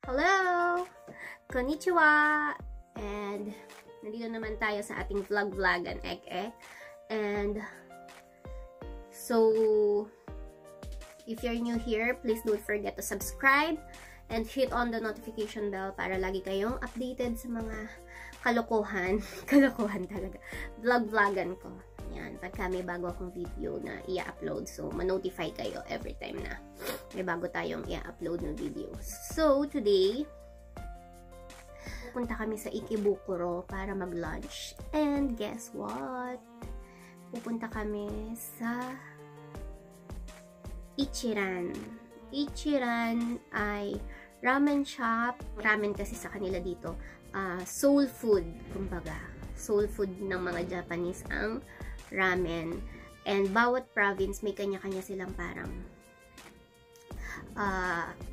Hello! Konnichiwa! And nandito naman tayo sa ating vlog-vlogan, And so, if you're new here, please don't forget to subscribe and hit on the notification bell para lagi kayong updated sa mga kalokohan. Kalokohan talaga. Vlog-vlogan ko. Yan, pagka may bago akong video na i-upload. So, ma-notify kayo every time na may bago tayong i-upload ng video. So, today, pupunta kami sa Ikebukuro para mag-lunch. And guess what? Pupunta kami sa Ichiran. Ichiran ay ramen shop. Ramen kasi sa kanila dito. Soul food, kumbaga. Soul food ng mga Japanese ang ramen. And bawat province may kanya-kanya silang parang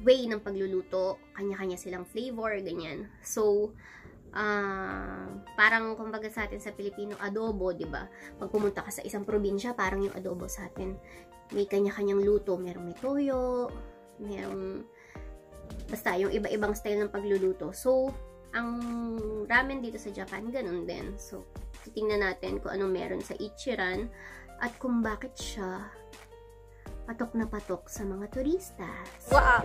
way ng pagluluto. Kanya-kanya silang flavor, ganyan. So, parang kumbaga sa atin sa Pilipino, adobo, diba? Pag pumunta ka sa isang probinsya, parang yung adobo sa atin, may kanya-kanyang luto. Merong may toyo, merong basta yung iba-ibang style ng pagluluto. So, ang ramen dito sa Japan, ganun din. So, titingnan natin kung anong meron sa Ichiran at kung bakit siya patok na patok sa mga turista. Wow!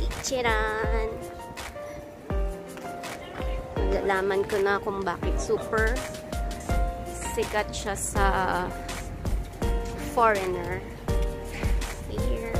Ichiran. Nalalaman ko na kung bakit super sikat siya sa foreigner. Here.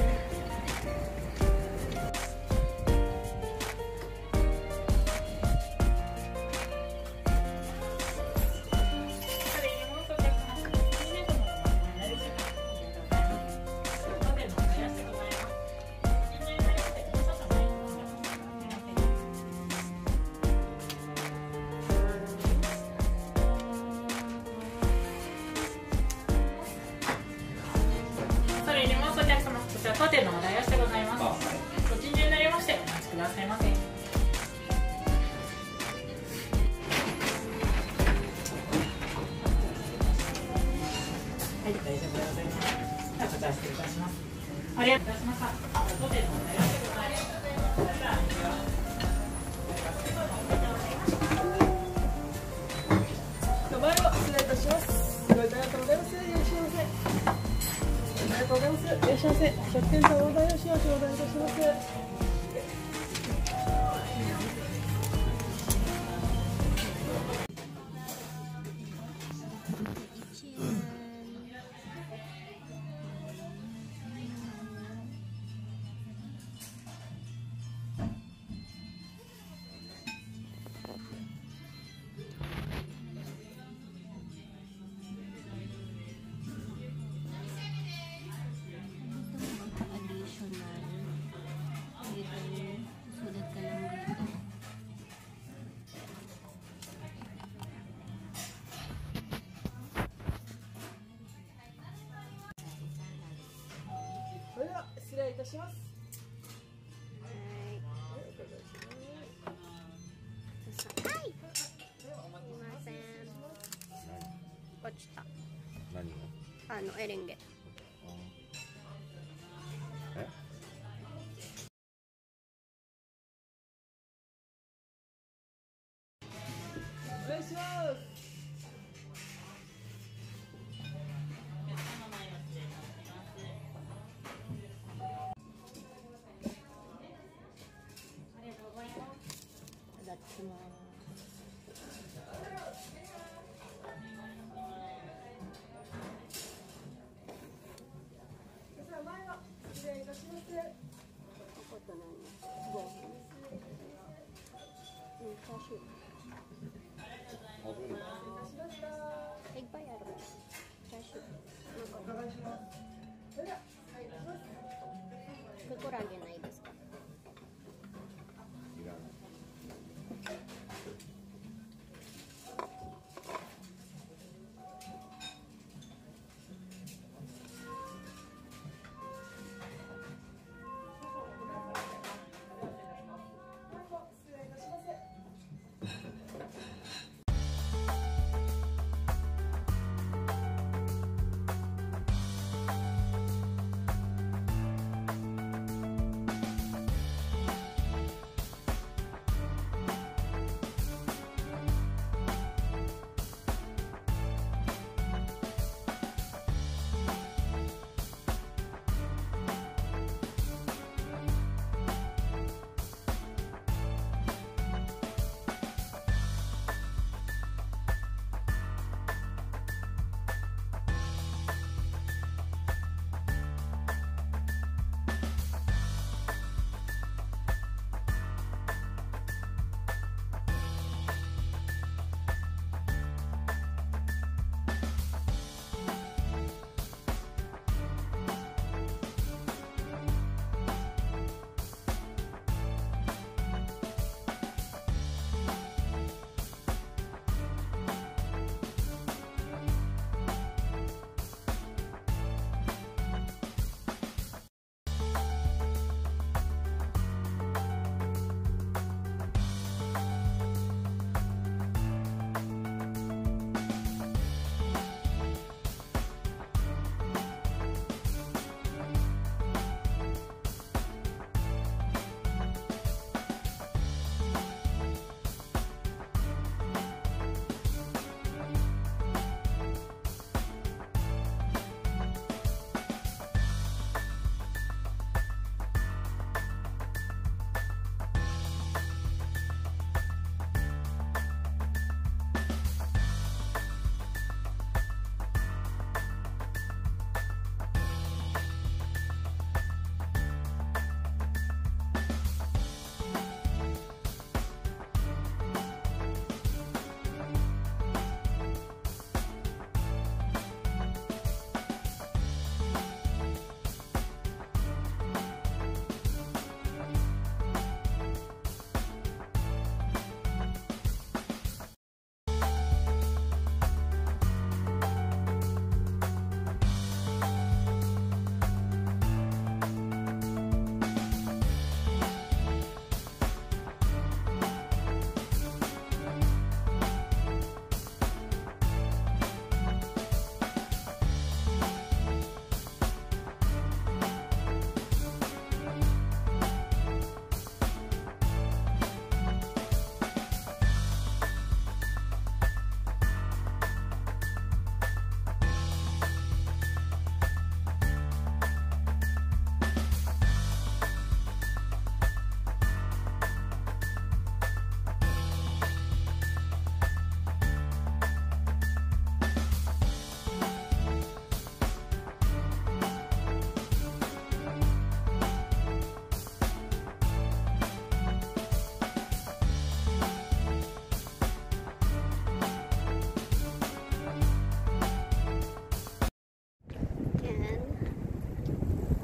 Erenge.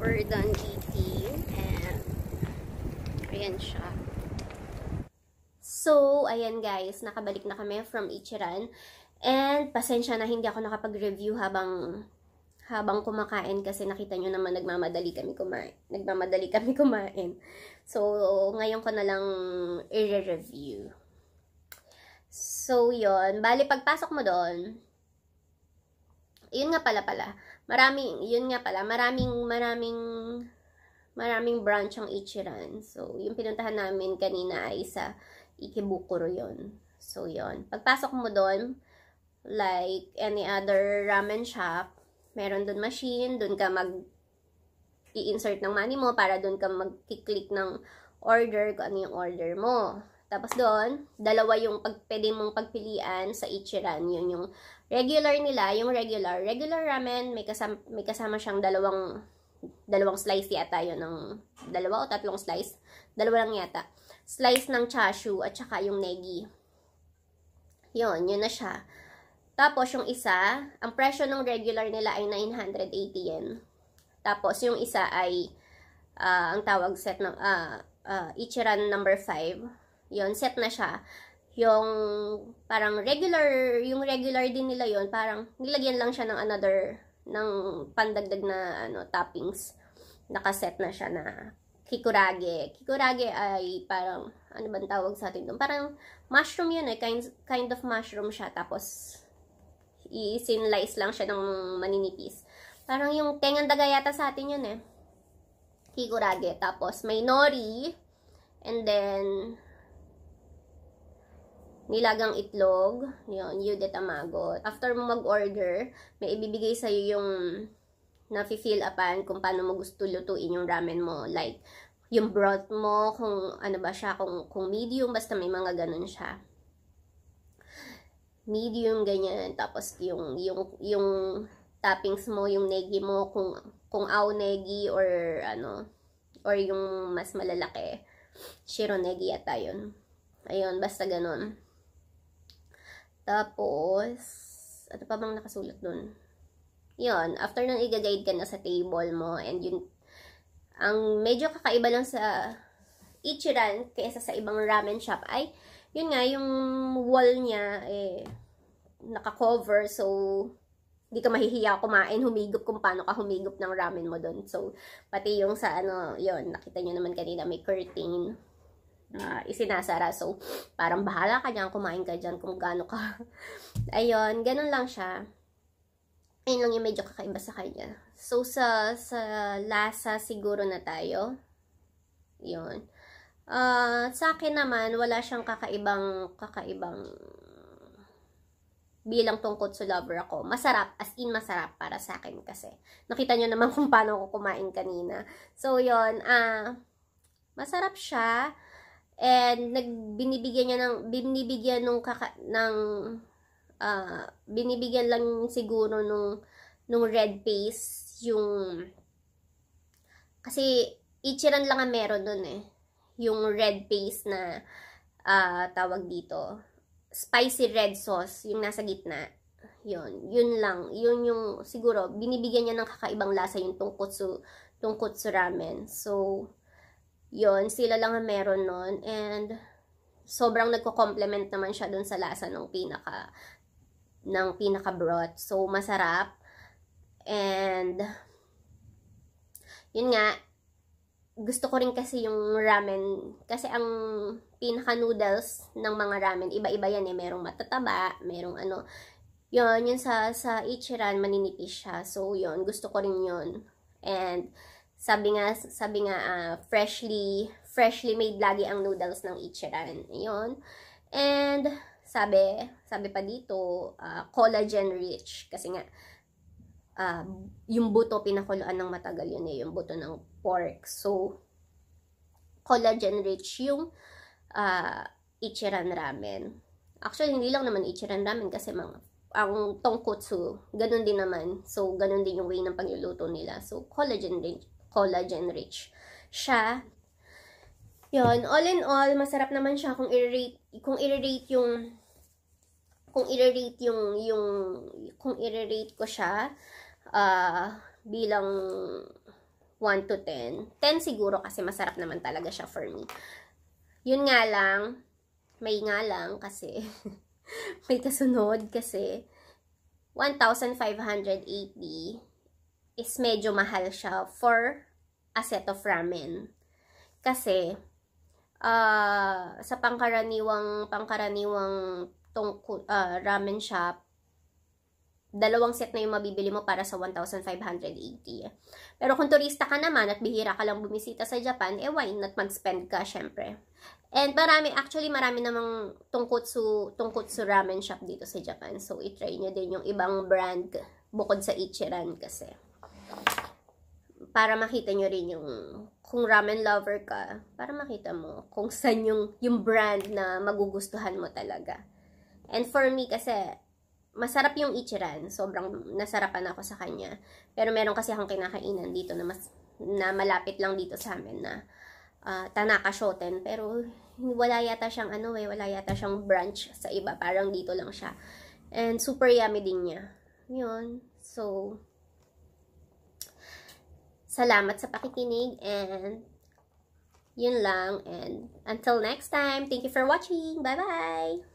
we're done eating. And, ayan siya. So, ayan guys, nakabalik na kami from Ichiran. And, pasensya na hindi ako nakapag-review habang kumakain kasi nakita nyo naman nagmamadali kami kumain. So, ngayon ko na lang i-review. So, yun. Bali, pagpasok mo doon, yun nga pala. Maraming branch ang Ichiran. So, yung pinuntahan namin kanina ay sa Ikebukuro yun. So, yun. Pagpasok mo doon, like any other ramen shop, meron doon machine, doon ka i-insert ng money mo para doon ka mag-click ng order kung ano yung order mo. Tapos doon, dalawa yung pwede mong pagpilian sa Ichiran. Yun yung regular nila, yung regular ramen, may kasama siyang dalawang slice yata yun, ng dalawa o tatlong slice. Dalawa lang yata. Slice ng chashu at saka yung negi. Yun na siya. Tapos, yung isa, ang presyo ng regular nila ay 980 yen. Tapos, yung isa ay, ang tawag set ng, Ichiran number 5. Yun, set na siya. Yung, parang yung regular din nila yun, parang nilagyan lang siya ng ng pandagdag na, toppings. Nakaset na siya na kikurage. Kikurage ay parang, ano bang tawag sa atin doon? Parang mushroom yun kind of mushroom siya. Tapos, i-sinlice lang siya ng maninipis. Parang yung tengan daga yata sa atin yun eh. Kikurage. Tapos may nori. And then nilagang itlog. Yun, yude tamago. After mo mag-order, may ibibigay sa'yo yung nafi-fill upan kung paano mo gusto lutuin yung ramen mo. Like, yung broth mo, kung ano ba siya, kung medium, basta may mga ganun siya. Medium, ganyan. Tapos, yung toppings mo, yung negi mo, kung ao negi or or yung mas malalaki. Shiro negi yata yun. Ayun, basta ganun. Tapos, ano pa bang nakasulat dun? Yun, after nun, i-guide ka na sa table mo. And yun, ang medyo kakaiba lang sa Ichiran kaysa sa ibang ramen shop ay, yun nga, yung wall niya, naka-cover, so, di ka mahihiya kumain, humigop kung paano ka humigop ng ramen mo doon. So, pati yung sa yun, nakita nyo naman kanina, may curtain, isinasara. So, parang bahala ka dyan, kumain ka dyan kung gaano ka. Ayun, ganun lang siya. Ayun lang yung medyo kakaiba sa kanya. So, sa lasa siguro na tayo. Yun. Sa akin naman, wala siyang kakaibang bilang tonkotsu lover ako. Masarap, as in masarap para sa akin kasi. Nakita nyo naman kung paano ako kumain kanina. So, yun, masarap siya. And, binibigyan lang siguro nung red paste, kasi Ichiran lang ang meron dun eh. Yung red paste na, tawag dito, spicy red sauce, yung nasa gitna. Yun lang. Yun yung, siguro, binibigyan niya ng kakaibang lasa yung tonkotsu ramen. So, yun, sila lang ang meron nun. And, sobrang nagko-complement naman siya dun sa lasa ng pinaka broth. So, masarap. And, yun nga, gusto ko rin kasi yung ramen, kasi ang pinaka noodles ng mga ramen, iba-iba yan eh, merong matataba, merong yun sa Ichiran, maninipis siya. So, yun, gusto ko rin yun. And, sabi nga, freshly made lagi ang noodles ng Ichiran. Yun. And, sabi pa dito, collagen rich, kasi nga, yung buto, pinakuluan ng matagal yun eh, yung buto ng pork. So, collagen rich yung Ichiran ramen. Actually, hindi lang naman Ichiran ramen kasi ang tonkotsu, ganun din naman. So, ganun din yung way ng pagluluto nila. So, collagen rich siya. Yun, all in all, masarap naman siya kung i-rate ko siya bilang 1 to 10. 10 siguro kasi masarap naman talaga siya for me. Yun nga lang, may nga lang kasi, may kasunod kasi 1,580 is medyo mahal siya for a set of ramen. Kasi, sa pangkaraniwang ramen shop, dalawang set na yung mabibili mo para sa 1,580. Pero kung turista ka naman at bihira ka lang bumisita sa Japan, why not mag-spend ka, syempre. And marami namang tungkotsu ramen shop dito sa Japan. So, i-try nyo din yung ibang brand bukod sa Ichiran kasi. Para makita nyo rin yung, kung ramen lover ka, para makita mo kung saan yung brand na magugustuhan mo talaga. And for me kasi, masarap yung Ichiran. Sobrang nasarapan ako sa kanya. Pero meron kasi akong kinakainan dito na malapit lang dito sa amin na Tanaka Shoten. Pero wala yata siyang wala yata siyang branch sa iba. Parang dito lang siya. And super yummy din niya. Yun. So, salamat sa pakikinig and yun lang. And until next time, thank you for watching. Bye-bye!